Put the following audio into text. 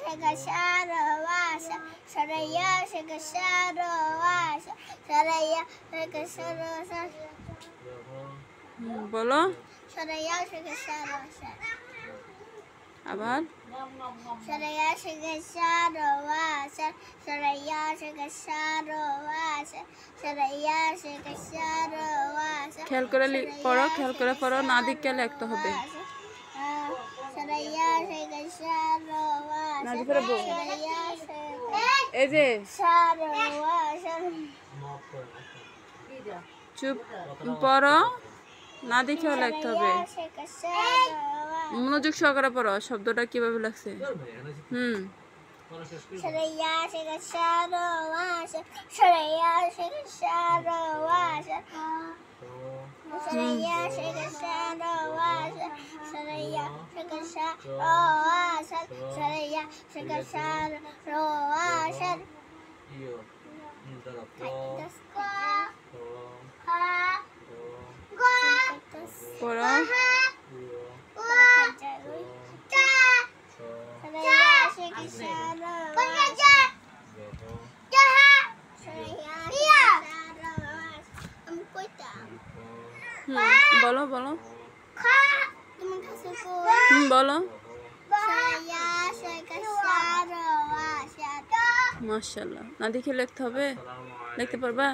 shaka sharawasha. Saraya shaka sharawasha. Saraya shaka sharawasha. বলো Saraya shaka sharawasha. আবার Saraya shaka sharawasha. Saraya shaka sharawasha. Saraya shaka sharawasha. খেয়াল করে পড়ো, খেয়াল করে পড়ো, না দিকে লিখতে হবে। Saraya shaka sharawasha. না দিকে বল। Saraya shaka এই যে sharawasha. চুপ পড়ো, না দেখেও লিখতে হবে। Shaka sharawasha. মনোযোগ সহকারে পড়ো, শব্দটা কিভাবে লাগছে। Saraya shaka sharawasha. Saraya shaka sharawasha. Saraya shaka sharawasha. Saraya shaka sharawasha. Saraya shaka sharawasha. পড়ো বলো বলো বলো। মাশাআল্লাহ, না দেখে লিখতে হবে, লিখতে পারবা?